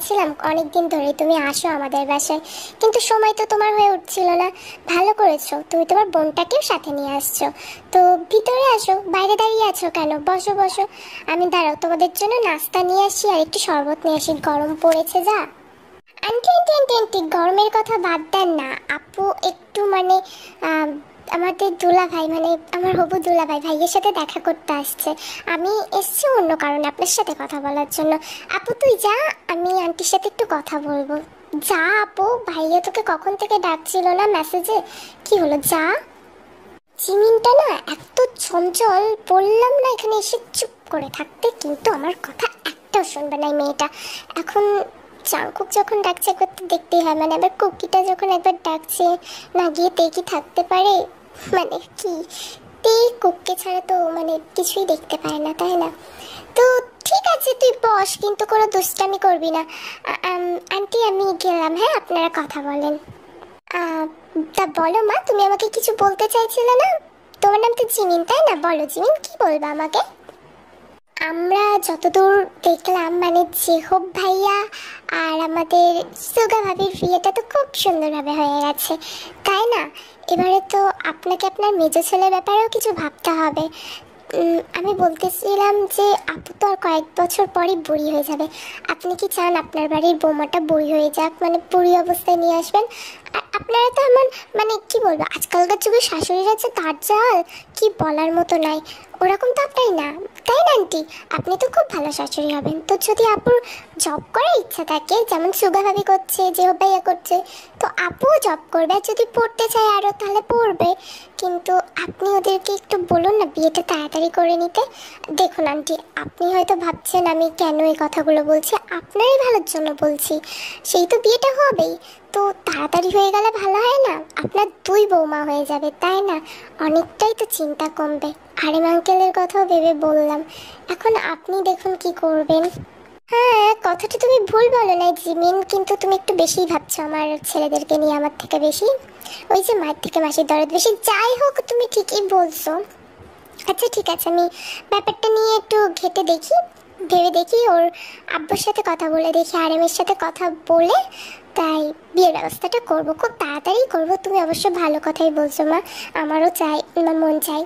চাইছিলাম অনেক দিন ধরে তুমি আসো আমাদের বাসায়, কিন্তু সময় তো তোমার হয়ে উঠছিল না। ভালো করেছো, তুমি তোমার বোনটাকেও সাথে নিয়ে আসছো। তো ভিতরে আসো, বাইরে দাঁড়িয়ে আছো কেন? বসো বসো। আমি দাঁড়াও, তোমাদের জন্য নাস্তা নিয়ে আসি আর একটু শরবত নিয়ে আসি, গরম পড়েছে যা। আন্টি আন্টি আন্টি আন্টি, গরমের কথা বাদ দেন না। আপু একটু মানে আমাদের দুলা ভাই, মানে আমার হবু দুলা ভাই ভাইয়ের সাথে দেখা করতে আসছে। আমি এসছি অন্য কারণে আপনার সাথে কথা বলার জন্য। আপু তুই যা, আমি আন্টির সাথে একটু কথা বলবো। যা আপু, ভাইয়া তোকে কখন থেকে ডাকছিল না মেসেজে? কি হলো, যা। জিমিনটা না এত চঞ্চল, বললাম না এখানে এসে চুপ করে থাকতে, কিন্তু আমার কথা একটাও শুনবে না এই মেয়েটা। এখন চাঙ্কুক যখন ডাকছে একবার তো দেখতেই হয়, মানে আবার কুকিটা যখন একবার ডাকছে, না গিয়ে তে কি থাকতে পারে? মানে কি, তে কুককে ছাড়া তো মানে কিছুই দেখতে পায় না, তাই না? তো ঠিক আছে তুই বস, কিন্তু কোনো দুষ্টামি করবি না। আন্টি আমি গেলাম, হ্যাঁ আপনারা কথা বলেন। তা বলো মা, তুমি আমাকে কিছু বলতে চাইছিলে না? তোমার নাম তো জিমিন, তাই না? বলো জিমিন, কি বলবা আমাকে? আমরা যতদূর দেখলাম মানে জেহব ভাইয়া আর আমাদের সুগা ভাবির বিয়েটা তো খুব সুন্দরভাবে হয়ে গেছে, তাই না? এবারে তো আপনাকে আপনার মেজো ছেলের ব্যাপারেও কিছু ভাবতে হবে। আমি বলতেছিলাম যে আপু তো আর কয়েক বছর পরই বুড়ি হয়ে যাবে। আপনি কি চান আপনার বাড়ির বৌমাটা বুড়ি হয়ে যাক, মানে বুড়ি অবস্থায় নিয়ে আসবেন? আর আপনারা তো এমন, মানে কি বলবো, আজকালকার যুগে শাশুড়িরা যে তার জাল, কি বলার মতো নাই। ওরকম তো আপনাই না, তাই না আন্টি? আপনি তো খুব ভালো শাশুড়ি হবেন। তো যদি আপুর জব করার ইচ্ছা থাকে, যেমন সুগা ভাবি করছে, জেহব ভাইয়া করছে, তো আপুও জব করবে। আর যদি পড়তে চায় আরও, তাহলে পড়বে। কিন্তু আপনি ওদেরকে একটু বলুন না বিয়েটা তাড়াতাড়ি করে নিতে। দেখুন আন্টি, আপনি হয়তো ভাবছেন আমি কেন এই কথাগুলো বলছি, আপনারই ভালোর জন্য বলছি। সেই তো বিয়েটা হবেই, তো তাড়াতাড়ি হয়ে গেলে ভালো হয় না? আপনার দুই বৌমা হয়ে যাবে, তাই না? অনেকটাই তো চিন্তা কমবে। আরেম আঙ্কেলের কথাও ভেবে বললাম। এখন আপনি দেখুন কি করবেন। হ্যাঁ, কথাটা তুমি ভুল বলো না জিমিন, কিন্তু তুমি একটু বেশিই ভাবছো আমার ছেলেদেরকে নিয়ে, আমার থেকে বেশি। ওই যে মায়ের থেকে মাসির দরদ বেশি। যাই হোক, তুমি ঠিকই বলছো। আচ্ছা ঠিক আছে, আমি ব্যাপারটা নিয়ে একটু ঘেটে দেখি, ভেবে দেখি, ওর আব্বুর সাথে কথা বলে দেখি, আরেমের সাথে কথা বলে তাই বিয়ের ব্যবস্থাটা করব, খুব তাড়াতাড়ি করব। তুমি অবশ্য ভালো কথাই বলছো মা, আমারও চাই, আমার মন চাই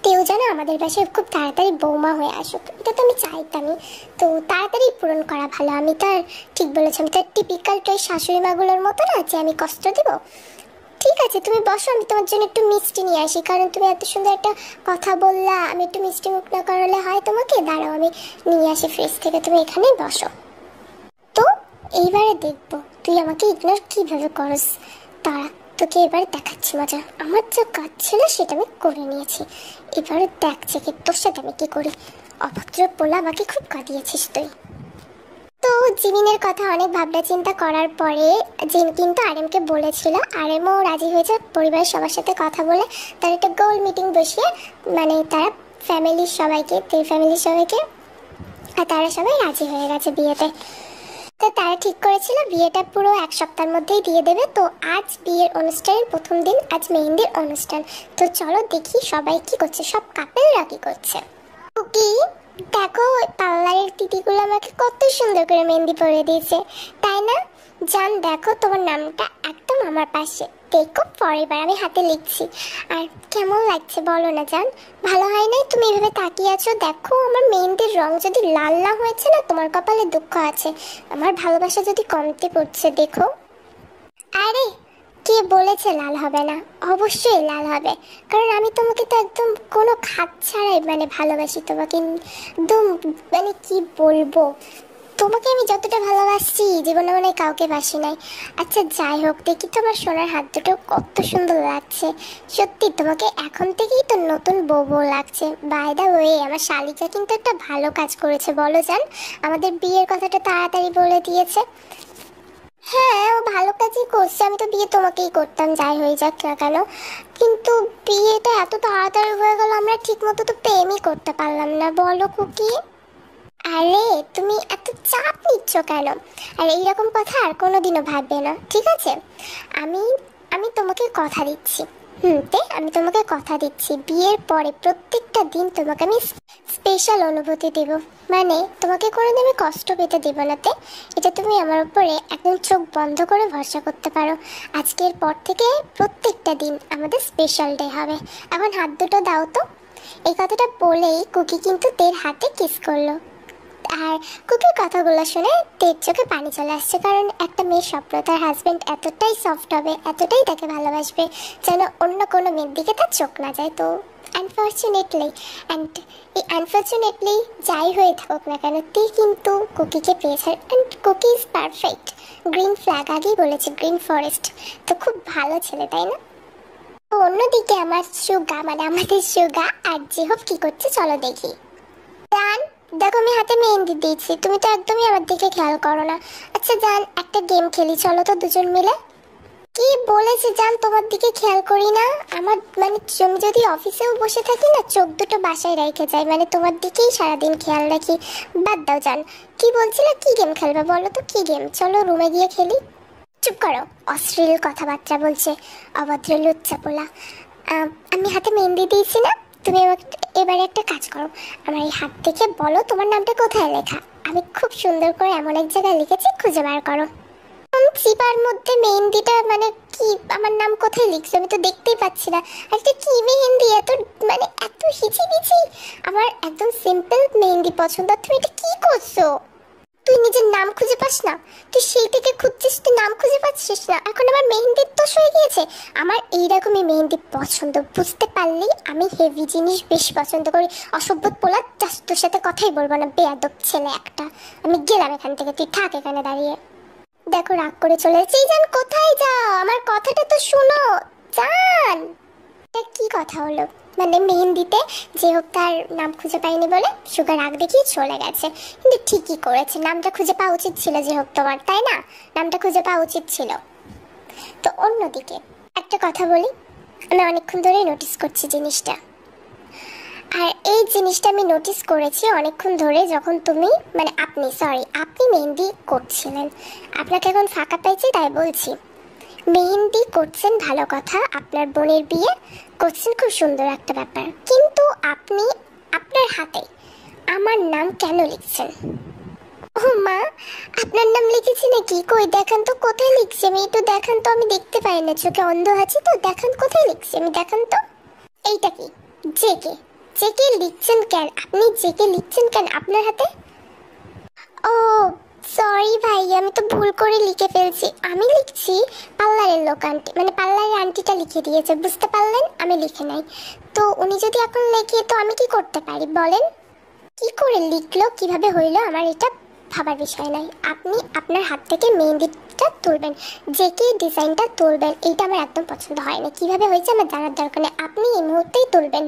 কেউ যেন আমাদের বাসায় খুব তাড়াতাড়ি বৌমা হয়ে আসুক, এটা তো আমি চাইতামই। তো তাড়াতাড়ি পূরণ করা ভালো। আমি তো আর, ঠিক বলেছো, আমি তো আর টিপিক্যাল তো শাশুড়ি মাগুলোর মতো না যে আমি কষ্ট দিব। ঠিক আছে তুমি বসো, আমি তোমার জন্য একটু মিষ্টি নিয়ে আসি, কারণ তুমি এত সুন্দর একটা কথা বললা, আমি একটু মিষ্টি মুখ না করালে হয় তোমাকে? দাঁড়াও আমি নিয়ে আসি ফ্রিজ থেকে, তুমি এখানেই বসো। তো এইবারে দেখবো তুই আমাকে ইগনোর কিভাবে করস। তারা তোকে এবার দেখাচ্ছি মজা। আমার যা কাজ ছিল সেটা আমি করে নিয়েছি, এবারে দেখছে কি তোর সাথে আমি কি করি। অভদ্র পোলা, আমাকে খুব কাঁদিয়েছিস তুই। তো জিমিনের কথা অনেক ভাবনা চিন্তা করার পরে জিন কিন্তু আরেমকে বলেছিল, আরেমও রাজি হয়েছে পরিবারের সবার সাথে কথা বলে তার একটা গোল মিটিং বসিয়ে, মানে তারা ফ্যামিলির সবাইকে, আর তারা সবাই রাজি হয়ে গেছে বিয়েতে। তো তারা ঠিক করেছিল বিয়েটা পুরো এক সপ্তাহের মধ্যেই দিয়ে দেবে। তো আজ বিয়ের অনুষ্ঠানের প্রথম দিন, আজ মেহেন্দির অনুষ্ঠান। তো চলো দেখি সবাই কি করছে, সব কাপেলরা কি করছে। কি দেখো, পার্লারের দিদিগুলো আমাকে কত সুন্দর করে মেহেন্দি পরে দিয়েছে, তাই না? জান দেখো, তোমার নামটা একদম আমার পাশে, দেখো পরের বার আমি হাতে লিখছি। আর কেমন লাগছে বলো না জান? ভালো হয় নাই? তুমি এভাবে তাকিয়ে আছো, দেখো আমার মেহেন্দির রং যদি লাল না হয়েছে না, তোমার কপালে দুঃখ আছে, আমার ভালোবাসা যদি কমতে পড়ছে দেখো। আরে কে বলেছে লাল হবে না? অবশ্যই লাল হবে, কারণ আমি তোমাকে তো একদম কোনো খাত ছাড়াই মানে ভালোবাসি তোমাকে, একদম মানে কি বলবো, তোমাকে আমি যতটা ভালোবাসি জীবনে মানে কাউকে বাসি নাই। আচ্ছা যাই হোক, দেখি তোমার সোনার হাত দুটো কত সুন্দর লাগছে, সত্যি তোমাকে এখন থেকেই তো নতুন বউ বউ লাগছে। বাই দ্য ওয়ে, আমার শালিকা কিন্তু একটা ভালো কাজ করেছে বলো জান, আমাদের বিয়ের কথাটা তাড়াতাড়ি বলে দিয়েছে। হ্যাঁ ও ভালো কাজই করছে, আমি তো বিয়ে তোমাকেই করতাম যাই হয়ে যাক না কেন, কিন্তু বিয়েটা এত তাড়াতাড়ি হয়ে গেল, আমরা ঠিক মতো তো প্রেমই করতে পারলাম না, বলো কুকি? আরে তুমি এত চাপ নিচ্ছ কেন? আর এইরকম কথা আর কোনোদিনও ভাববে না, ঠিক আছে? আমি আমি তোমাকে কথা দিচ্ছি, আমি তোমাকে কথা দিচ্ছি, বিয়ের পরে প্রত্যেকটা দিন তোমাকে আমি স্পেশাল অনুভূতি দেব, মানে তোমাকে কোনোদিন আমি কষ্ট পেতে দেব না। এটা তুমি আমার উপরে একদম চোখ বন্ধ করে ভরসা করতে পারো। আজকের পর থেকে প্রত্যেকটা দিন আমাদের স্পেশাল ডে হবে। এখন হাত দুটো দাও তো। এই কথাটা বলেই কুকি কিন্তু তের হাতে কিস করলো। আর কুকির কথাগুলো শুনে তের চোখে পানি চলে আসছে, কারণ একটা মেয়ের স্বপ্ন তার হাজব্যান্ড এতটাই সফট হবে, এতটাই তাকে ভালোবাসবে যেন অন্য কোনো মেয়ের দিকে তার চোখ না যায়। তো আনফর্চুনেটলি যাই হয়ে থাকুক না কেন, তে কিন্তু কুকিকে পেয়েছে। And Cookie is perfect. Green flag আগেই বলেছে, গ্রিন ফরেস্ট। তো খুব ভালো ছেলে, তাই না? তো অন্যদিকে আমার সুগা, মানে আমাদের সুগা আর জেহব কি করছে চলো দেখি। জান, দেখো আমি হাতে মেহেন্দি দিয়েছি, তুমি তো একদমই আমার দিকে খেয়াল করো না। আচ্ছা জান, একটা গেম খেলি চলো তো দুজন মিলে। কি বলেছে জান, তোমার দিকে খেয়াল করি না? আমার মানে আমি যদি অফিসেও বসে থাকি না, চোখ দুটো বাসায় রেখে যাই, মানে তোমার দিকেই সারাদিন খেয়াল রাখি। বাদ দাও জান, কি বলছিলে? কি গেম খেলবে বলো তো, কি গেম? চলো রুমে গিয়ে খেলি। চুপ করো, অশ্লীল কথাবার্তা বলছে, অভদ্র লুচ্চা পোলা। আমি হাতে মেহেন্দি দিয়েছি না, তুমি এবারে একটা কাজ করো, আমার এই হাত দেখে বলো তোমার নামটা কোথায় লেখা। আমি খুব সুন্দর করে এমন এক জায়গায় লিখেছি, খুঁজে বার করো। চিপার মধ্যে মেহেন্দিটা মানে কি, আমার নাম কোথায় লিখছো? আমি তো দেখতেই পাচ্ছি না। একটা কি মেহেন্দি, এত মানে এত হিচিবিচি। আমার একদম সিম্পল মেহেন্দি পছন্দ, তুমি এটা কি করছো? তুই নিজের নাম খুঁজে পাস না? তুই সেই থেকে খুঁজছিস, তুই নাম খুঁজে পাচ্ছিস না। এখন আমার মেহেন্দির দোষ হয়ে গিয়েছে। আমার এইরকমই মেহেন্দি পছন্দ, বুঝতে পারলি? আমি হেভি জিনিস বেশি পছন্দ করি। অসভ্য পোলা, তোর সাথে কথাই বলবো না, বেয়াদব ছেলে একটা। আমি গেলাম এখান থেকে, তুই থাক এখানে দাঁড়িয়ে। দেখো রাগ করে চলে যাচ্ছি। জান কোথায় যাও? আমার কথাটা তো শোনো জান। এটা কি কথা হলো? মানে মেহেন্দিতে যে হোক তার নাম খুঁজে পাইনি বলে সুগার রাগ দেখিয়ে চলে গেছে। কিন্তু ঠিকই করেছে, নামটা খুঁজে পাওয়া উচিত ছিল যে হোক তোমার, তাই না? নামটা খুঁজে পাওয়া উচিত ছিল। তো অন্যদিকে একটা কথা বলি, আমি অনেকক্ষণ ধরেই নোটিস করছি জিনিসটা। আর এই জিনিসটা আমি নোটিস করেছি অনেকক্ষণ ধরে, যখন তুমি মানে আপনি মেহেন্দি করছিলেন। আপনাকে এখন ফাঁকা পাইছি তাই বলছি। মেহেন্দি করছেন ভালো কথা, আপনার বোনের বিয়ে করছেন, খুব সুন্দর একটা ব্যাপার। কিন্তু আপনি আপনার হাতে আমার নাম কেন লিখছেন? ও মা, আপনার নাম লিখেছি নাকি? কই দেখান তো, কোথায় লিখছি আমি? একটু দেখান তো, আমি দেখতে পাই না, চোখে অন্ধ আছি তো। দেখান কোথায় লিখছি আমি, দেখান তো। এইটা কি? জেকে? জেকে লিখছেন কেন আপনি? জেকে লিখছেন কেন আপনার হাতে? ও সরি ভাই, আমি তো ভুল করে লিখে ফেলছি। আমি লিখছি পার্লারের লোক আন্টি, মানে পার্লারের আন্টিটা লিখে দিয়েছে, বুঝতে পারলেন? আমি লিখে নাই। তো উনি যদি এখন লেখে তো আমি কি করতে পারি বলেন? কি করে লিখলো, কিভাবে হইলো, আমার এটা ভাবার বিষয় নাই। আপনি আপনার হাত থেকে মেহেন্দিটা তুলবেন, যে কি ডিজাইনটা তুলবেন, এইটা আমার একদম পছন্দ হয় না। কিভাবে হয়েছে আমার জানার দরকার নেই, আপনি এই মুহূর্তেই তুলবেন।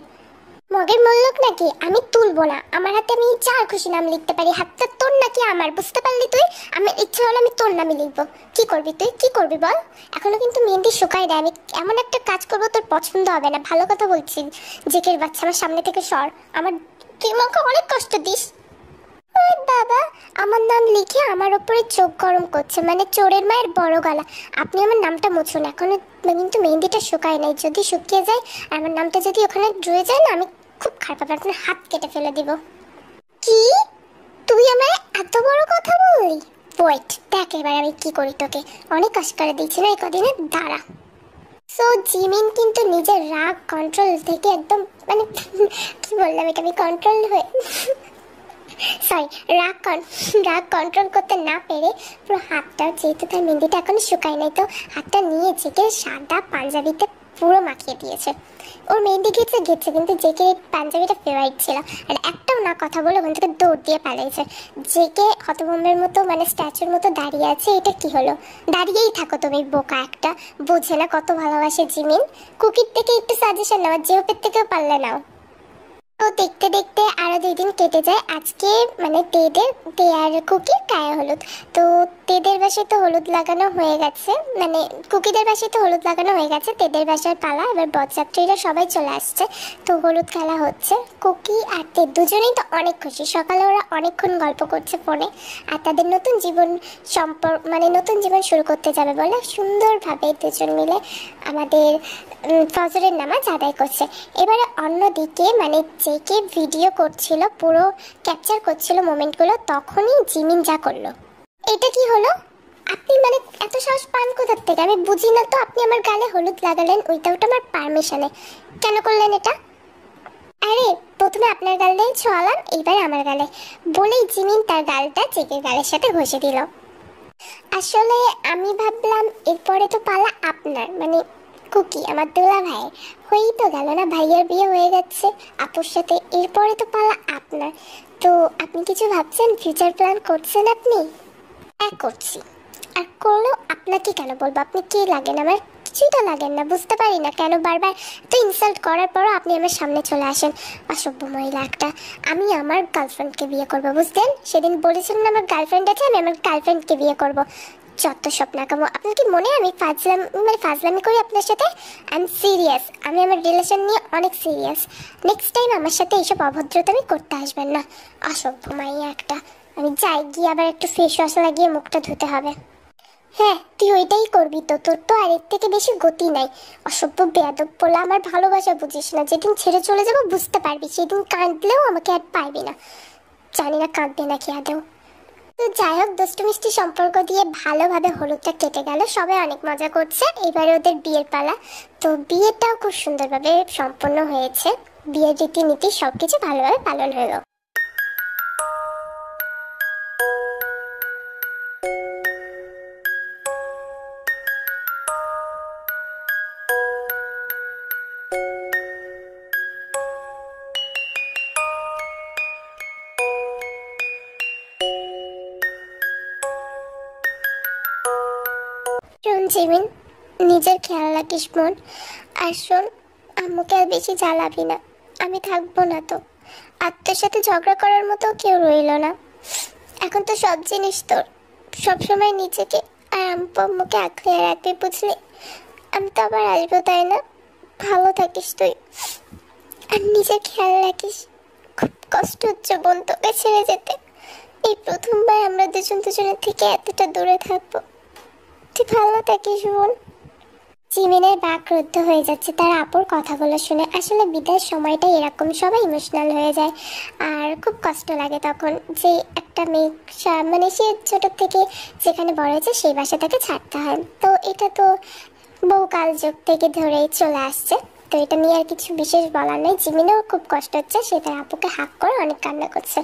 মগের মল্লক নাকি? আমি তুলবো না। আমার হাতে আমি যার খুশি নাম লিখতে পারি। হাতটা তোর নাকি আমার, বুঝতে পারলি তুই? আমার ইচ্ছা হলে আমি তোর নামই লিখবো। কি করবি তুই, কি করবি বল? এখনো কিন্তু মেহেন্দি শুকায় দেয়। আমি এমন একটা কাজ করবো তোর পছন্দ হবে না, ভালো কথা বলছি। জেকের বাচ্চা, আমার সামনে থেকে সর। তুই আমাকে অনেক কষ্ট দিস। ওই বাবা, আমার নাম লিখে আমার ওপরে চোখ গরম করছে, মানে চোরের মায়ের বড় গলা। আপনি আমার নামটা মুছুন, এখনো কিন্তু মেহেন্দিটা শুকায় নাই। যদি শুকিয়ে যায় আর আমার নামটা যদি ওখানে রয়ে যায় না, আমি খুব খারাপ হবে, আপনার হাত কেটে ফেলে দিব। কি? তুই আমায় এত বড় কথা বললি? ওয়েট, দেখ এবার আমি কি করি তোকে। অনেক কষ্ট করে দিচ্ছি না এই কদিনে, দাঁড়া। সো জিমিন কিন্তু নিজের রাগ কন্ট্রোল থেকে একদম মানে কি বললাম, এটা আমি কন্ট্রোল হয়ে সরি রাগ কন্ট্রোল করতে না পেরে পুরো হাতটা, যেহেতু তার মেহেন্দিটা এখনো শুকায় নাই, তো হাতটা নিয়ে জেকে সাদা পাঞ্জাবিতে পুরো মাখিয়ে দিয়েছে। ওর মেহেন্দি গেছে কিন্তু জেকে পাঞ্জাবিটা ফেভারিট ছিল। আর একটাও না কথা বলে ওখান থেকে দৌড় দিয়ে পালাইছে। জেকে হতভম্বের মতো মানে স্ট্যাচুর মতো দাঁড়িয়ে আছে। এটা কি হলো? দাঁড়িয়েই থাকো তুমি, বোকা একটা, বোঝে না কত ভালোবাসে জিমিন। কুকির থেকে একটু সাজেশন নাও, জেহপের থেকেও পারলে নাও। তো দেখতে দেখতে আরো 2 দিন কেটে যায়। আজকে মানে তে আর কুকির গায়ে হলুদ। তো তেদের বাসায় তো হলুদ লাগানো হয়ে গেছে, মানে কুকিদের বাসায় তো হলুদ লাগানো হয়ে গেছে, তেদের বাসার পালা। এবার বরযাত্রীরা সবাই চলে আসছে, তো হলুদ খেলা হচ্ছে। কুকি আর তে দুজনেই তো অনেক খুশি। সকালে ওরা অনেকক্ষণ গল্প করছে ফোনে, আর তাদের নতুন জীবন মানে নতুন জীবন শুরু করতে যাবে বলে সুন্দরভাবে দুজন মিলে আমাদের ফজরের নামাজ আদায় করছে। এবারে অন্যদিকে মানে জেকে ভিডিও করছিল, পুরো ক্যাপচার করছিল মোমেন্টগুলো, তখনই জিমিন যা করলো। এটা কি হলো? আপনি মানে এত সাহস পান কোথা থেকে? আমি বুঝি না তো। আপনি আমার গালে হলুদ লাগালেন উইথাউট আমার পারমিশনে, কেন করলেন এটা? আরে প্রথমে আপনার গালে ছোঁয়ালাম, এইবার আমার গালে, বলেই জিমিন তার গালটা জেকের গালের সাথে ঘষে দিল। আসলে আমি ভাবলাম এরপরে তো পালা আপনার, মানে কুকি আমার দোলা ভাই হয়েই তো গেল না, ভাইয়ার বিয়ে হয়ে যাচ্ছে আপুর সাথে, এরপরে তো পালা আপনার। তো আপনি কিছু ভাবছেন, ফিউচার প্ল্যান করছেন আপনি? হ্যাঁ করছি, আর করলেও আপনাকে কেন বলবো? আপনি কি লাগেন আমার? কিছুই তো লাগেন না, বুঝতে পারি না কেন বারবার তো ইনসাল্ট করার পরও আপনি আমার সামনে চলে আসেন। অসভ্য মহিলা একটা। আমি আমার গার্লফ্রেন্ডকে বিয়ে করবো, বুঝলেন? সেদিন বলেছিলেন আমার গার্লফ্রেন্ড আছে, আমি আমার গার্লফ্রেন্ডকে বিয়ে করবো। যত স্বপ্ন কামো। আপনার কি মনে হয় আমি ফাজলামি করি আপনার সাথে? আই এম সিরিয়াস, আমি আমার রিলেশন নিয়ে অনেক সিরিয়াস। নেক্সট টাইম আমার সাথে এইসব অভদ্রতামি করতে আসবেন না, অসভ্য মাইয়া একটা। আমি যাই, গিয়ে আবার একটু ফেস ওয়াশ লাগিয়ে মুখটা ধুতে হবে। হ্যাঁ তুই ওইটাই করবি তো, তোর তো আর এর থেকে বেশি গতি নাই। অসভ্য বেয়াদব বলে আমার ভালোবাসা বুঝিস না। যেদিন ছেড়ে চলে যাবো বুঝতে পারবি, সেদিন কাঁদলেও আমাকে আর পারবি না। জানি না কাঁদবে নাকি আদেও। তো যাই হোক, দুষ্টু মিষ্টি সম্পর্ক দিয়ে ভালোভাবে হলুদটা কেটে গেল, সবাই অনেক মজা করছে। এবারে ওদের বিয়ের পালা। তো বিয়েটাও খুব সুন্দরভাবে সম্পন্ন হয়েছে, বিয়ের রীতিনীতি সবকিছু ভালোভাবে পালন হলো। শোন জিমিন, নিজের খেয়াল রাখিস বোন। আর শোন, আম্মুকে আর বেশি জ্বালাবি না, আমি থাকবো না তো। আত্মার সাথে ঝগড়া করার মতো কেউ রইল না। এখন তো সব জিনিস তোর, সবসময় নিজেকে আর আম্মুকে আঁকড়ে রাখবি, বুঝলি? আমি তো আবার আসবো, তাই না? ভালো থাকিস তুই, আর নিজের খেয়াল রাখিস। খুব কষ্ট হচ্ছে বোন তোকে ছেড়ে যেতে। এই প্রথমবার আমরা দুজনের থেকে এতটা দূরে থাকবো। তুই ভালো থাকিস বোন। জিমিনের বাক রুদ্ধ হয়ে যাচ্ছে তার আপুর কথাগুলো শুনে। আসলে বিদায়ের সময়টা এরকম, সবাই ইমোশনাল হয়ে যায়, আর খুব কষ্ট লাগে তখন যে একটা মেয়ে মানে সে ছোট থেকে যেখানে বড় হয়েছে সেই বাসা থেকে ছাড়তে হয়। তো এটা তো বহুকাল যুগ থেকে ধরেই চলে আসছে, তো এটা নিয়ে আর কিছু বিশেষ বলার নেই। জিমিনেও খুব কষ্ট হচ্ছে, সে তার আপুকে হাক করে অনেক কান্না করছে।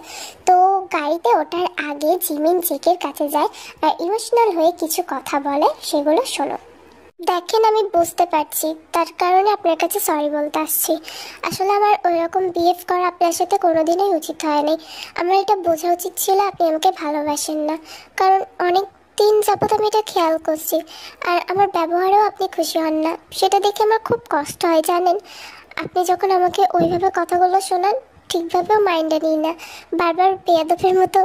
তো গাড়িতে ওঠার আগে জিমিন জেকের কাছে যায় আর ইমোশনাল হয়ে কিছু কথা বলে, সেগুলো শোনো। দেখেন আমি বুঝতে পারছি, তার কারণে আপনার কাছে সরি বলতে আসছি। আসলে আমার ওইরকম বিহেভ করা আপনার সাথে কোনোদিনই উচিত হয়নি। আমার এটা বোঝা উচিত ছিল আপনি আমাকে ভালোবাসেন না, কারণ অনেক দিন যাবত আমি এটা খেয়াল করছি। আর আমার ব্যবহারেও আপনি খুশি হন না, সেটা দেখে আমার খুব কষ্ট হয় জানেন। আপনি যখন আমাকে ওইভাবে কথাগুলো শোনান, ঠিকভাবেও মাইন্ডে নিই না, বারবার বেয়াদবের মতো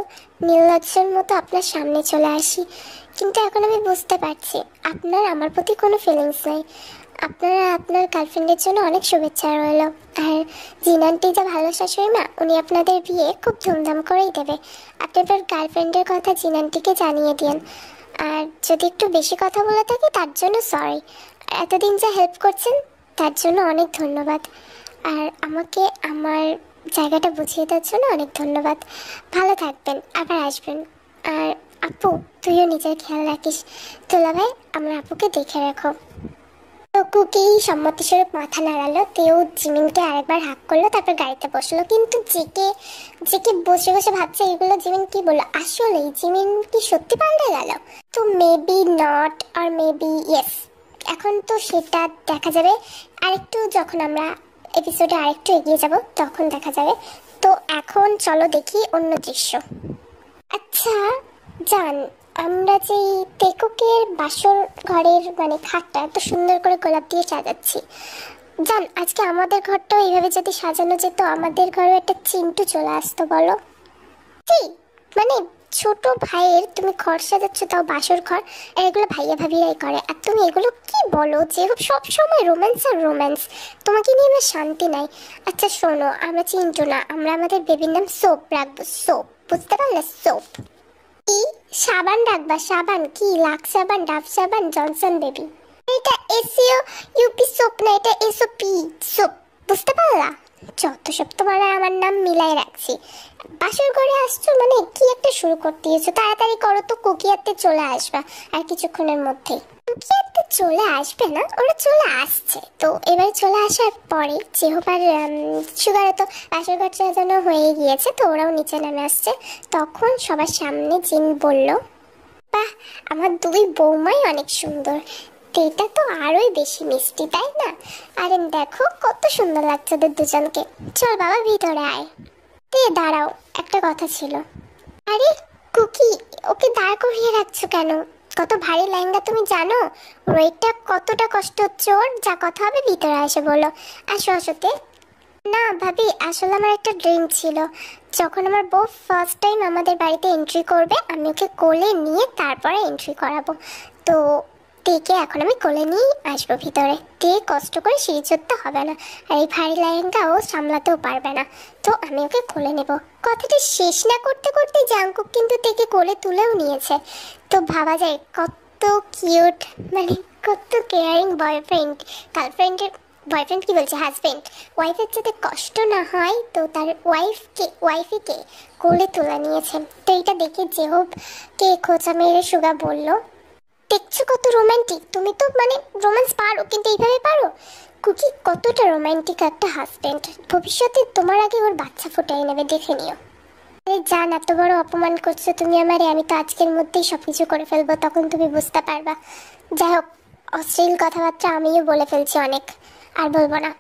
নির্লজ্জের মতো আপনার সামনে চলে আসি। কিন্তু এখন আমি বুঝতে পারছি আপনার আমার প্রতি কোনো ফিলিংস নেই। আপনার গার্লফ্রেন্ডের জন্য অনেক শুভেচ্ছা রইল। আর জিনান্টি যা ভালো শাশুড়ি মা, উনি আপনাদের বিয়ে খুব ধুমধাম করেই দেবে। আপনি আপনার গার্লফ্রেন্ডের কথা জিনান্টিকে জানিয়ে দিন। আর যদি একটু বেশি কথা বলে থাকি তার জন্য সরি। এতদিন যা হেল্প করছেন তার জন্য অনেক ধন্যবাদ। আর আমাকে আমার জায়গাটা বুঝিয়ে দেওয়ার জন্য অনেক ধন্যবাদ। ভালো থাকবেন, আবার আসবেন। আর আপু তুইও নিজের খেয়াল রাখিস। তোলা ভাই আমার আপুকে দেখে রাখো। তো কুকি সম্মতিস্বরূপ মাথা নাড়ালো। তেও জিমিনকে আরেকবার হাক করলো, তারপর গাড়িতে বসলো। কিন্তু জেকে বসে বসে ভাবছে এগুলো জিমিন কি বললো। আসলেই জিমিন কি সত্যি পাল্টে গেল? তো মেবি নট আর মেবি ইয়েস, এখন তো সেটা দেখা যাবে আরেকটু, যখন আমরা এপিসোডে আরেকটু এগিয়ে যাব তখন দেখা যাবে। তো এখন চলো দেখি অন্য দৃশ্য। আচ্ছা জান, আমরা যে তেকুকের বাসর ঘরের মানে খাটটা এত সুন্দর করে গোলাপ দিয়ে সাজাচ্ছি, জান, আজকে আমাদের ঘরটাও এইভাবে যদি সাজানো যেত, আমাদের ঘরে একটা চিন্টু চলে আসতো বলো। কি মানে ছোট ভাইয়ের তুমি ঘর সাজাচ্ছ, তাও বাসর ঘর, আর এগুলো ভাইয়া ভাবিরাই করে, আর তুমি এগুলো কি বলো যে সব সময় রোম্যান্স আর রোম্যান্স, তোমাকে নিয়ে আমার শান্তি নাই। আচ্ছা শোনো, আমরা চিন্টু না, আমরা আমাদের বেবির নাম সোপ রাখবো, সোপ, বুঝতে পারলে? সোপ। কি সাবান রাখবা? সাবান কি? লাক্স সাবান, ডাভ সাবান, জনসন বেবি? এটা এসিও ইউপি সোপ না, এটা এসওপি সোপ, বুঝতে পারলা? যত সব তোমার আর আমার নাম মিলাই রাখছি। বাসর ঘরে আসছো মানে কি একটা শুরু করতে দিয়েছো, তাড়াতাড়ি করো তো, কুকিয়াতে চলে আসবা আর কিছুক্ষণের মধ্যেই। কুকিয়াতে চলে আসবে না, ওরা চলে আসছে। তো এবার চলে আসার পরে যেহবার সুগারও তো বাসর ঘর সাজানো হয়ে গিয়েছে, তো ওরাও নিচে নেমে আসছে। তখন সবার সামনে জিন বলল, বাহ, আমার দুই বৌমাই অনেক সুন্দর, এটা তো আরোই বেশি মিষ্টি, তাই না? আরে দেখো কত সুন্দর লাগছে ওদের দুজনকে, চল বাবা ভিতরে আয়। দাঁড়াও, একটা কথা ছিল। আরে কুকি, ওকে দাঁড় করিয়ে রাখছো কেন? কত ভারী লেহেঙ্গা তুমি জানো? ওয়েটটা কতটা কষ্ট হচ্ছে ওর, যা কথা হবে ভিতরে এসে বলো। আসো আসোতে। না ভাবি, আসলে আমার একটা ড্রিম ছিল, যখন আমার বউ ফার্স্ট টাইম আমাদের বাড়িতে এন্ট্রি করবে, আমি ওকে কোলে নিয়ে তারপরে এন্ট্রি করাবো। তো তেকে এখন আমি কোলে নিয়ে আসবো ভিতরে, তে কষ্ট করে সিঁড়ি চড়তে হবে না, আর এই ভারী লেহেঙ্গা ও সামলাতেও পারবে না। তো আমি ওকে কোলে নেব। কথাটা শেষ না করতে করতে জাঙ্কুক কিন্তু তেকে কোলে তুলেও নিয়েছে। তো ভাবা যায় কত কিউট, মানে কত কেয়ারিং বয়ফ্রেন্ড, গার্লফ্রেন্ডের বয়ফ্রেন্ড কি বলছে, হাজবেন্ড, ওয়াইফের যাতে কষ্ট না হয়, তো তার ওয়াইফকে কোলে তুলে নিয়েছে। তো এটা দেখে যেহব কে খোঁচা মেরে সুগা বলল, দেখছো কত রোমান্টিক, তুমি তো মানে রোম্যান্স পারো, কিন্তু এইভাবে পারো? কুকি কতটা রোমান্টিক একটা হাজবেন্ড, ভবিষ্যতে তোমার আগে ওর বাচ্চা ফুটাই নেবে, দেখে নিও। আরে জান, এত বড় অপমান করছো তুমি আমারে, আমি তো আজকের মধ্যেই সবকিছু করে ফেলবো, তখন তুমি বুঝতে পারবা। যাই হোক, অশ্লীল কথাবার্তা আমিও বলে ফেলছি অনেক, আর বলবো না,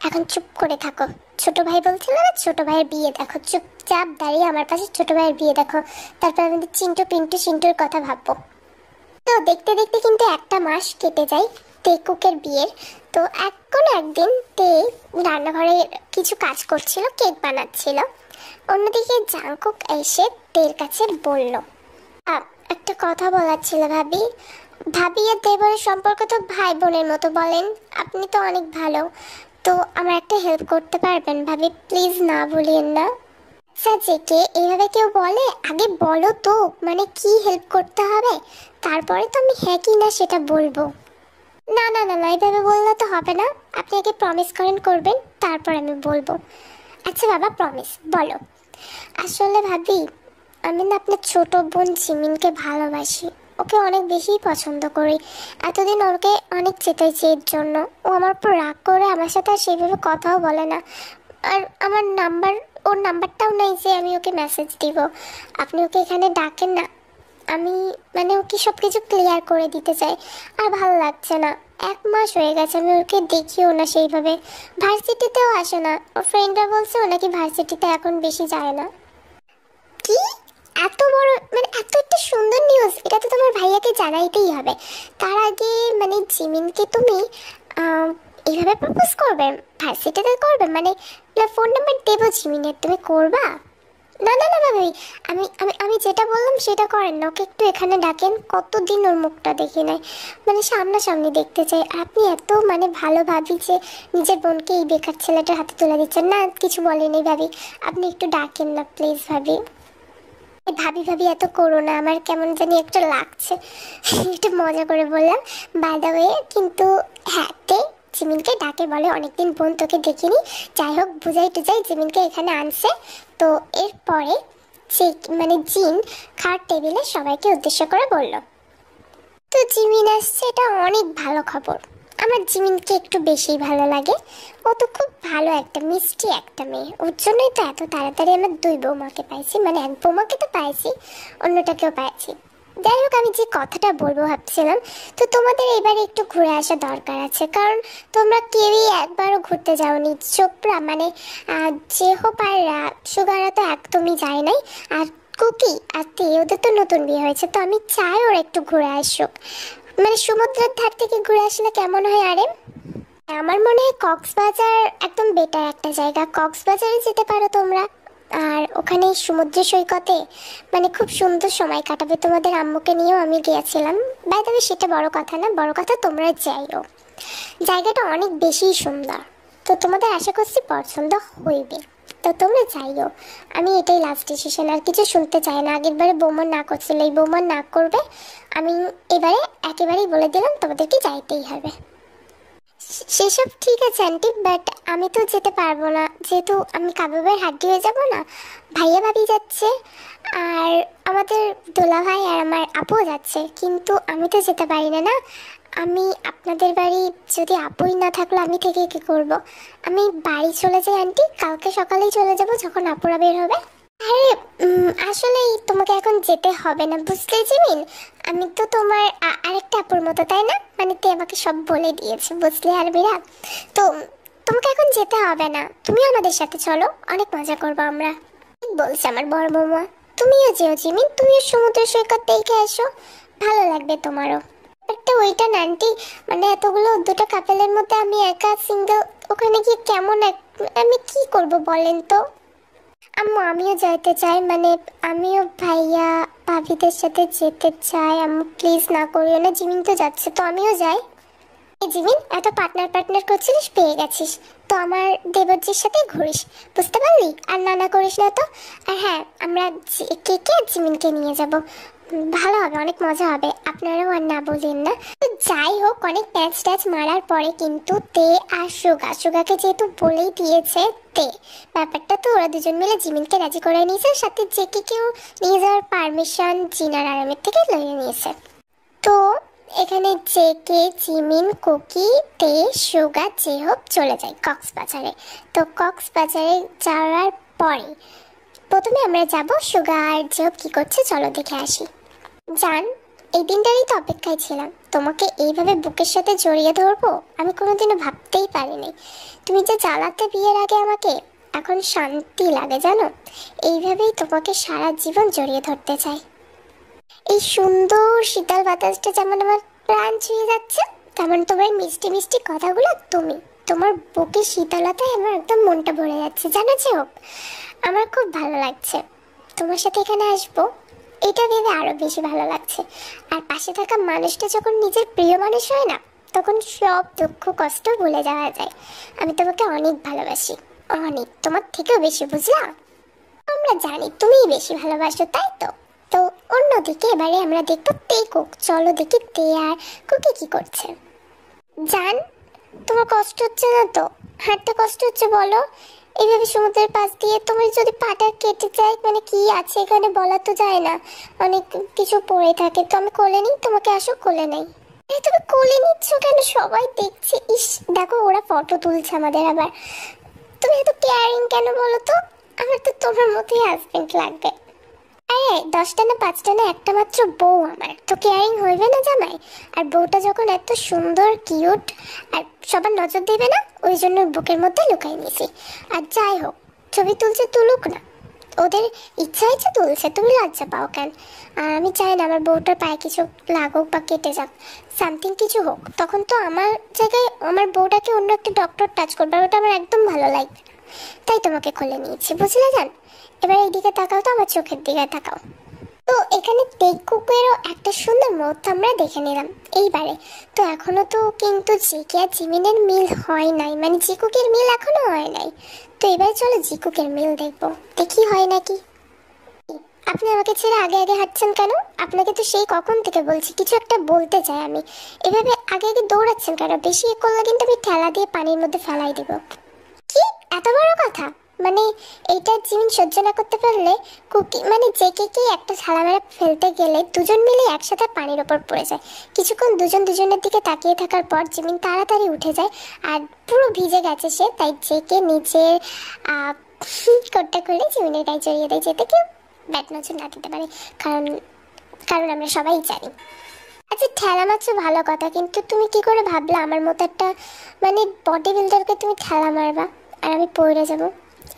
এখন চুপ করে থাকো। ছোট ভাই বলছিল না, ছোট ভাইয়ের বিয়ে দেখো, চুপচাপ দাঁড়িয়ে আমার পাশে ছোট ভাইয়ের বিয়ে দেখো, তারপর আমাদের চিন্টু পিন্টু সিন্টুর কথা ভাববো। তো দেখতে দেখতে কিন্তু একটা মাস কেটে যায় তেকুকের বিয়ের। তো কোনো একদিন তে রান্নাঘরে কিছু কাজ করছিল, কেক বানাচ্ছিল। অন্যদিকে জাংকুক এসে তের কাছে বলল, একটা কথা বলার ছিল ভাবি। ভাবি আর দেবরের সম্পর্ক তো ভাই বোনের মতো, বলেন? আপনি তো অনেক ভালো, তো আমার একটা হেল্প করতে পারবেন ভাবি? প্লিজ না বলিয়েন না। জেকে এইভাবে কেউ বলে? আগে বলো তো, মানে কি হেল্প করতে হবে, তারপরে তো আমি হ্যাঁ কি না সেটা বলবো। না না না না, এইভাবে বললে তো হবে না, আপনি আগে প্রমিস করেন করবেন, তারপর আমি বলবো। আচ্ছা বাবা, প্রমিস বলো। আসলে ভাবি, আমি না আপনার ছোট বোন জিমিনকে ভালোবাসি, ওকে অনেক বেশি পছন্দ করি। এতদিন ওকে অনেক চেতেছি এর জন্য, ও আমার উপর রাগ করে আমার সাথে আর সেইভাবে কথাও বলে না, আর আমার ওর নাম্বারটাও নাই যে আমি ওকে মেসেজ দিব। আপনি ওকে এখানে ডাকেন না, আমি মানে ওকে সব কিছু ক্লিয়ার করে দিতে চাই। আর ভালো লাগছে না, 1 মাস হয়ে গেছে আমি ওকে দেখিও না সেইভাবে, ভার্সিটিতেও আসে না, ওর ফ্রেন্ডরা বলছে ও নাকি ভার্সিটিতে এখন বেশি যায় না। কি এত বড়, মানে এত একটা সুন্দর নিউজ, এটা তো তোমার ভাইয়াকে জানাইতেই হবে। তার আগে মানে জিমিনকে তুমি এইভাবে প্রপোজ করবে, ভার্সিটিতে করবে, মানে ফোন নাম্বার দেবো জিমিনের, তুমি করবা? না না না ভাবি, আমি আমি আমি যেটা বললাম সেটা করেন না, ওকে একটু এখানে ডাকেন, কতদিন ওর মুখটা দেখি নাই, মানে সামনাসামনি দেখতে চাই। আপনি এত মানে ভালো ভাবি যে নিজের বোনকে এই বেকার ছেলেটার হাতে তুলে দিচ্ছেন না, কিছু বলেনি ভাবি, আপনি একটু ডাকেন না প্লিজ ভাবি। ভাবি ভাবি এত করো না, আমার কেমন জানি একটু লাগছে, একটু মজা করে বললাম বাই দ্য ওয়ে। কিন্তু হ্যাঁ, জিমিনকে ডাকে বলে অনেকদিন বোন তোকে দেখিনি, যাই হোক বুঝাই টুজাই জিমিনকে এখানে আনছে। তো এরপরে সে মানে জিন খাট টেবিলে সবাইকে উদ্দেশ্য করে বলল, তো জিমিন আসছে, এটা অনেক ভালো খবর, আমার জিমিনকে একটু বেশি ভালো লাগে, ও তো খুব ভালো একটা মিষ্টি একটা মেয়ে, ওর জন্যই তো এত তাড়াতাড়ি আমার 2 বৌমাকে পাইছি, মানে 1 বৌমাকে তো পাইছি, অন্যটাকেও পাইছি। যাই হোক, আমি যে কথাটা বলবো ভাবছিলাম, তো তোমাদের এবারে একটু ঘুরে আসা দরকার আছে, কারণ তোমরা কেউই একবারও ঘুরতে যাওনি। চোপড়া মানে যেহোপ আর সুগারা তো একদমই যায় নাই, আর কুকি আর তে ওদের তো নতুন বিয়ে হয়েছে, তো আমি চাই ওরা একটু ঘুরে আসুক, মানে সমুদ্রের ধার থেকে ঘুরে আসলে কেমন হয়? আরে আমার মনে হয় কক্সবাজার একদম বেটার একটা জায়গা, কক্সবাজারে যেতে পারো তোমরা। আর ওখানে সমুদ্র সৈকতে মানে খুব সুন্দর সময় কাটাবে। তোমাদের আম্মুকে নিয়েও আমি গিয়েছিলাম। বাই তবে সেটা বড় কথা না, বড় কথা তোমরা যাইও, জায়গাটা অনেক বেশি সুন্দর। তো তোমাদের আশা করছি পছন্দ হইবে, তো তোমরা যাইও। আমি এটাই লাস্ট ডিসিশন, আর কিছু শুনতে চাই না। আগের বারে বৌমা না করছিল, এই বৌমা না করবে। আমি এবারে একেবারেই বলে দিলাম তোমাদেরকে যাইতেই হবে। সেসব ঠিক আছে আন্টি, বাট আমি তো যেতে পারবো না, যেহেতু আমি কাবাবের হাড্ডি হয়ে যাব না। ভাইয়া ভাবি যাচ্ছে, আর আমাদের দোলা ভাই আর আমার আপুও যাচ্ছে, কিন্তু আমি তো যেতে পারি না। না, আমি আপনাদের বাড়ি যদি আপুই না থাকলো আমি থেকে কি করব? আমি বাড়ি চলে যাই আন্টি, কালকে সকালেই চলে যাব যখন আপুরা বের হবে। আরে আসলেই তোমাকে এখন যেতে হবে না, বুঝলে জিমিন? আমি তো তোমার আরেকটা আপুর মতো, তাই না? মানে তুই আমাকে সব বলে দিয়েছে, বুঝলে আরবিরা? তো তোমাকে এখন যেতে হবে না, তুমি আমাদের সাথে চলো, অনেক মজা করবো আমরা। ঠিক বলছে আমার বড় বৌমা। তুমিও যেও জিমিন, তুমিও সমুদ্র সৈকত দেখে এসো, ভালো লাগবে তোমারও। একটা ওইটা না আন্টি, মানে এতগুলো দুটো কাপেলের মধ্যে আমি একা সিঙ্গেল, ওখানে গিয়ে কেমন আমি কি করব বলেন তো? আম্মু আমিও যাইতে চাই, মানে আমিও ভাইয়া ভাবিদের সাথে যেতে চাই। আম্মু প্লিজ না করিও না, জিমিন তো যাচ্ছে, তো আমিও যাই। এই জিমিন, এত পার্টনার পার্টনার করছিস, পেয়ে গেছিস তো আমার দেবরজির সাথে ঘুরিস, বুঝতে পারলি? আর নানা করিস না তো। আর হ্যাঁ, আমরা কে কে জিমিনকে নিয়ে যাব, ভালো হবে, অনেক মজা হবে, আপনারাও আর না বলেন না। তো যাই হোক, অনেক প্যাচ ট্যাচ মারার পরে কিন্তু তে আর সুগাকে যেহেতু বলেই দিয়েছে তে, ব্যাপারটা তো ওরা দুজন মিলে জিমিনকে রাজি করে নিয়েছে, সাথে জেকে কেউ নিয়ে যাওয়ার পারমিশন জিনার আরামের থেকে লইয়ে নিয়েছে। তো এখানে জেকে, জিমিন, কুকি, তে, সুগা, জেহব চলে যায় কক্সবাজারে। তো কক্সবাজারে যাওয়ার পরে প্রথমে আমরা যাব সুগা আর জেহব কি করছে চলো দেখে আসি। জান, এই দিনটারই তো অপেক্ষায় ছিলাম, তোমাকে এইভাবে বুকের সাথে জড়িয়ে ধরবো আমি কোনোদিনও ভাবতেই পারিনি। তুমি যে জ্বালাতে বিয়ের আগে আমাকে, এখন শান্তি লাগে জানো। এইভাবেই তোমাকে সারা জীবন জড়িয়ে ধরতে চাই। এই সুন্দর শীতল বাতাসটা যেমন আমার প্রাণ ছুঁয়ে যাচ্ছে, তেমন তোমার মিষ্টি মিষ্টি কথাগুলো, তোমার বুকের শীতলতায় আমার একদম মনটা ভরে যাচ্ছে, জানো হোক। আমার খুব ভালো লাগছে তোমার সাথে এখানে আসবো, এটা ভেবে আরো বেশি ভালো লাগছে। আর পাশে থাকা মানুষটা যখন নিজের প্রিয় মানুষ হয় না, তখন সব দুঃখ কষ্ট ভুলে যাওয়া যায়। আমি তোমাকে অনেক ভালোবাসি, অনেক, তোমার থেকেও বেশি, বুঝলা? আমরা জানি তুমিই বেশি ভালোবাসো, তাই তো। তো অন্যদিকে এবারে আমরা দেখবো তে কুক, চলো দেখি তে আর কুকি কি করছে। জান, তোমার কষ্ট হচ্ছে না তো? হাঁটতে কষ্ট হচ্ছে বলো? এইভাবে সমুদ্রের পাশ দিয়ে তোমার যদি পাটা কেটে যায়, মানে কি আছে এখানে বলা তো যায় না, অনেক কিছু পড়ে থাকে। তো আমি কোলে নিই তোমাকে, আসো কোলে নেই। এই তুমি কোলে নিচ্ছ কেন? সবাই দেখছে, ইস দেখো ওরা ফটো তুলছে আমাদের আবার। তুমি এত কেয়ারিং কেন বলো তো? আমার তো তোমার মতোই হাজবেন্ড লাগবে। আরে 10টা না 5টা না, একটা মাত্র বউ আমার, তো কেয়ারিং হইবে না জামাই? আর বউটা যখন এত সুন্দর কিউট আর সবার নজর দেবে না, ওই জন্য বুকের মধ্যে লুকাই নিয়েছি। আর যাই হোক, ছবি তুলছে তুলুক না, ওদের ইচ্ছা ইচ্ছা তুলছে, তুমি লজ্জা পাও কেন? আর আমি চাই না আমার বউটার পায়ে কিছু লাগুক বা কেটে যাক, সামথিং কিছু হোক, তখন তো আমার জায়গায় আমার বউটাকে অন্য একটা ডক্টর টাচ করবে, ওটা আমার একদম ভালো লাগবে না। তাই তোমাকে খুলে নিয়েছি, বুঝলে জান? এবার এইদিকে তাকাও তো, আমার চোখের দিকে তাকাও। তো এখানে টেকুকেরও একটা সুন্দর মুহূর্ত আমরা দেখে নিলাম এইবারে। তো এখনো তো কিন্তু জিকে আর জিমিনের মিল হয় নাই, মানে জিকুকের মিল এখনো হয় নাই। তো এবারে চলো জিকুকের মিল দেখবো, দেখি হয় নাকি। আপনি আমাকে ছেড়ে আগে আগে হাঁটছেন কেন? আপনাকে তো সেই কখন থেকে বলছি কিছু একটা বলতে চাই আমি, এভাবে আগে আগে দৌড়াচ্ছেন কেন? বেশি এ করলে কিন্তু আমি ঠেলা দিয়ে পানির মধ্যে ফেলাই দিব। কি এত বড় কথা? মানে এইটা জিমিন সহ্য না করতে পারলে কুকি মানে জেকে কি একটা থালা মেরে ফেলতে গেলে দুজন মিলে একসাথে পানির ওপর পড়ে যায়। কিছুক্ষণ দুজন দুজনের দিকে তাকিয়ে থাকার পর জিমিন তাড়াতাড়ি উঠে যায়, আর পুরো ভিজে গেছে সে, তাই জেকে নিচের কোটটা খুলে জিমিনের গায়ে জড়িয়ে দেয়, যেতে কেউ ব্যাট নজর না দিতে পারে, কারণ কারণ আমরা সবাই জানি। আচ্ছা ঠেলা মারছো ভালো কথা, কিন্তু তুমি কি করে ভাবলা আমার মতো একটা মানে বডি বিল্ডারকে তুমি ঠেলা মারবা আর আমি পড়ে যাব?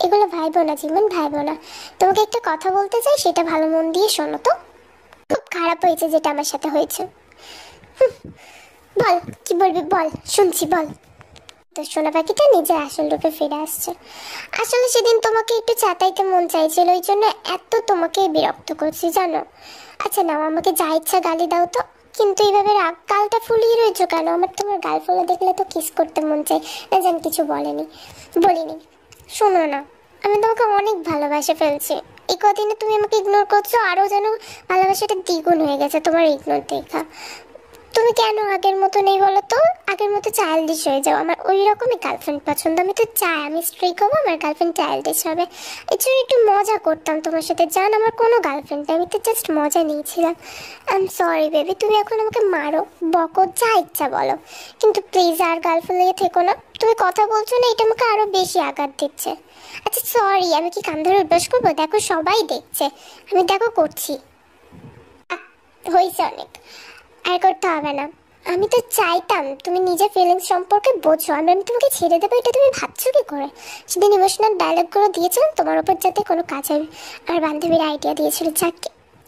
এগুলো ভাইবো না জিমিন, ভাইবো না। তোমাকে একটা কথা বলতে চাই, সেটা ভালো মন দিয়ে শোনো তো। খুব খারাপ হয়েছে যেটা আমার সাথে হয়েছে। বল কি বলবি, বল, শুনছি, বল। তো সোনা পাখিটা নিজের আসল রূপে ফিরে আসছে। আসলে সেদিন তোমাকে একটু চাতাইতে মন চাইছিল, ওই জন্য এত তোমাকে বিরক্ত করছি জানো। আচ্ছা নাও, আমাকে যা ইচ্ছা গালি দাও তো, কিন্তু এইভাবে গালটা ফুলিয়ে রয়েছো কেন? আমার তোমার গাল ফুলে দেখলে তো কিস করতে মন চাই। না জানি কিছু বলিনি। শোনো না, আমি তোমাকে অনেক ভালোবাসে ফেলছি। এই কদিনে তুমি আমাকে ইগনোর করছো, আরও যেন ভালোবাসাটা দ্বিগুণ হয়ে গেছে তোমার ইগনোর দেখা। তুমি কেন আগের মতো নেই বলো তো? আগের মতো চাইল্ডিশ হয়ে যাও। আমার ওই রকমই গার্লফ্রেন্ড পছন্দ। আমি তো চাই আমি স্ট্রিক হবো, আমার গার্লফ্রেন্ড চাইল্ডিশ হবে। এই জন্য একটু মজা করতাম তোমার সাথে। জান আমার কোনো গার্লফ্রেন্ড নেই, আমি তো জাস্ট মজা নিয়েছিলাম। আই এম সরি বেবি, তুমি এখন আমাকে মারো বকো যা ইচ্ছা বলো, কিন্তু প্লিজ আর গার্লফ্রেন্ড লেগে থেকো না। তুমি কথা বলছো না, এটা আমাকে আরও বেশি আঘাত দিচ্ছে। আচ্ছা সরি, আমি কি কান ধরে উঠবাস করবো? দেখো সবাই দেখছে, আমি দেখো করছি। হয়েছে অনেক, আর করতে হবে না। আমি তো চাইতাম তুমি নিজের ফিলিংস সম্পর্কে বোঝো। আমি তোমাকে ছেড়ে দেবো এটা তুমি ভাবছো কি করে? সেদিন ইমোশনাল ডায়লগগুলো দিয়েছিলাম তোমার ওপর, যাতে কোনো কাজ হয়। আর বান্ধবীর আইডিয়া দিয়েছিল, যাক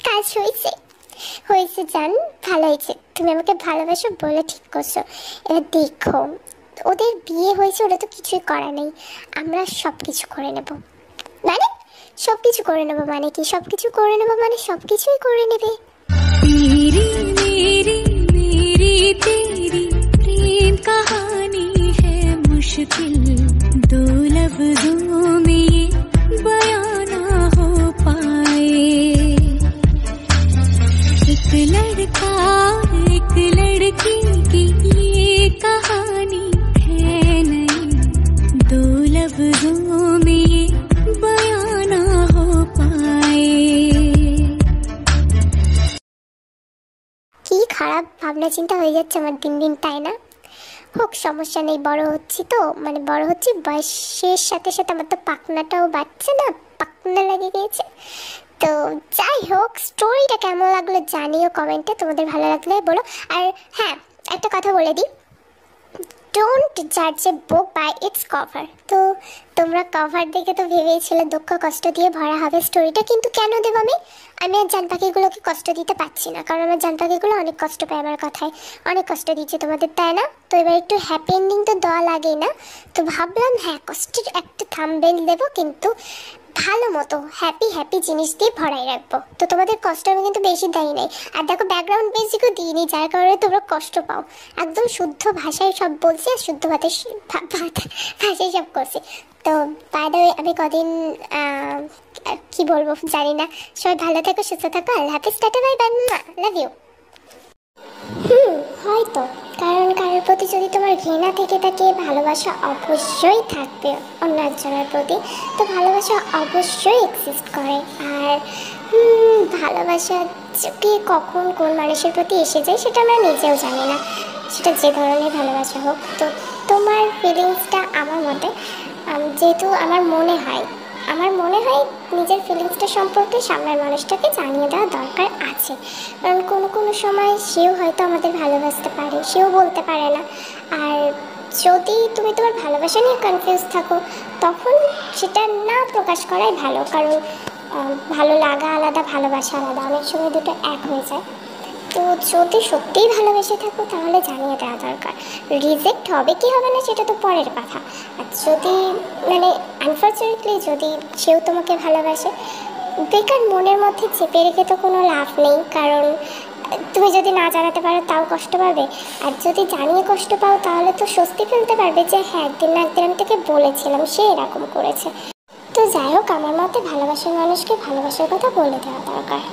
কাজ হয়েছে জান, ভালো হয়েছে। তুমি আমাকে ভালোবাসো বলে ঠিক করছো। এবার দেখো ওদের বিয়ে হয়েছে, ওরা তো কিছুই করা নেই, আমরা সব কিছু করে নেব। মানে সব কিছু করে নেবো মানে কি? সব কিছু করে নেবো মানে সব কিছুই করে নেবে। मेरी मेरी मेरी तेरी प्रेम कहानी है मुश्किल, दो लफ्जों में ये बयां ना हो पाए। एक लड़का एक लड़की की ये कहानी है नहीं, दो लफ्जों में ये बयां ना हो पाए। কি খারাপ ভাবনা চিন্তা হয়ে যাচ্ছে আমার দিন দিন, তাই না? হোক সমস্যা নেই, বড় হচ্ছি তো, মানে বড় হচ্ছি, বয়সের সাথে সাথে আমার তো পাখনাটাও বাড়ছে না, পাখনা লেগে গিয়েছে। তো যাই হোক, স্টোরিটা কেমন লাগলো জানিও কমেন্টে, তোমাদের ভালো লাগলে বলো। আর হ্যাঁ, একটা কথা বলে দিই, ডোন্ট জাজ এ বুক বাই ইটস কভার। তো তোমরা কভার দেখে তো ভেবেছিলে দুঃখ কষ্ট দিয়ে ভরা হবে স্টোরিটা, কিন্তু কেন দেবো আমি? আমি আর জান পাখিগুলোকে কষ্ট দিতে পারছি না, কারণ আমার জান পাখিগুলো অনেক কষ্ট পায় আমার কথায়, অনেক কষ্ট দিচ্ছে তোমাদের, তাই না? তো এবার একটু হ্যাপি এন্ডিং তো দেওয়া লাগেই না। তো ভাবলাম হ্যাঁ, কষ্টের একটা থাম্বনেল দেবো, কিন্তু ভালো মতো হ্যাপি জিনিস দিয়ে ভরাই রাখবো। তো তোমাদের কষ্ট আমি কিন্তু বেশি দেই নাই। আর দেখো ব্যাকগ্রাউন্ড মিউজিকও দিইনি, যার কারণে তোমরা কষ্ট পাও। একদম শুদ্ধ ভাষায় সব বলছি, আর শুদ্ধ ভাষায় সব করছি। তো বাই দ্য ওয়ে, আমি কদিন কি বলবো জানি না। সবাই ভালো থাকো, সুস্থ থাকো, আল্লাহ হাফিজ, tata bye bye, love you. হয়তো কারণ কারোর প্রতি যদি তোমার ঘৃণা থেকে থাকে, ভালোবাসা অবশ্যই থাকবে অন্য একজনের প্রতি। তো ভালোবাসা অবশ্যই এক্সিস্ট করে। আর ভালোবাসা কে কখন কোন মানুষের প্রতি এসে যায় সেটা আমরা নিজেও জানি না, সেটা যে ধরনের ভালোবাসা হোক। তো তোমার ফিলিংসটা আমার মতে, যেহেতু আমার মনে হয় নিজের ফিলিংসটা সম্পর্কে সামনের মানুষটাকে জানিয়ে দেওয়া দরকার আছে। কারণ কোনো সময় সেও হয়তো আমাদের ভালোবাসতে পারে, সেও বলতে পারে না। আর যদি তুমি তোমার ভালোবাসা নিয়ে কনফিউজ থাকো, তখন সেটা না প্রকাশ করাই ভালো। কারণ ভালো লাগা আলাদা, ভালোবাসা আলাদা, অনেক সময় দুটো এক হয়ে যায়। তো যদি সত্যিই ভালোবেসে থাকো তাহলে জানিয়ে দেওয়া দরকার। রিজেক্ট হবে কি হবে না সেটা তো পরের কথা। আর যদি মানে আনফর্চুনেটলি যদি সেও তোমাকে ভালোবাসে, বেকার মনের মধ্যে চেপে রেখে তো কোনো লাভ নেই। কারণ তুমি যদি না জানাতে পারো তাও কষ্ট পাবে, আর যদি জানিয়ে কষ্ট পাও তাহলে তো স্বস্তি ফেলতে পারবে যে হ্যাঁ একদিন না একদিন আমি তাকে বলেছিলাম, সে এরকম করেছে। তো যাই হোক, আমার মতে ভালোবাসার মানুষকে ভালোবাসার কথা বলে দেওয়া দরকার।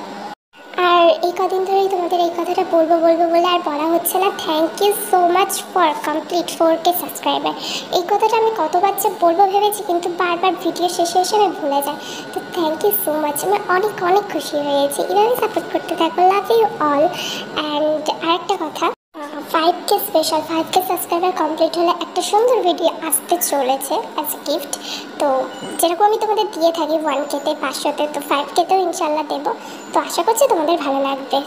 আর এই কদিন ধরেই তোমাদের এই কথাটা বলবো বলে আর বলা হচ্ছে না। Thank you so much for complete 4K subscriber. এই কথাটা আমি কতবার যে বলবো ভেবেছি, কিন্তু বারবার ভিডিও শেষে এসে আমি ভুলে যাই। তো থ্যাংক ইউ সো মাচ, আমি অনেক খুশি হয়েছি। এভাবে সাপোর্ট করতে থাকো, লাভ ইউ অল। অ্যান্ড আরেকটা কথা, 5K special 5K subscriber complete হলে একটা সুন্দর ভিডিও আসতে চলেছে অ্যাজ এ গিফট। তো যেরকম আমি তোমাদের দিয়ে থাকি 1Kতে 500তে, তো 5Kতেও ইনশাল্লাহ দেবো। তো আশা করছি তোমাদের ভালো লাগবে।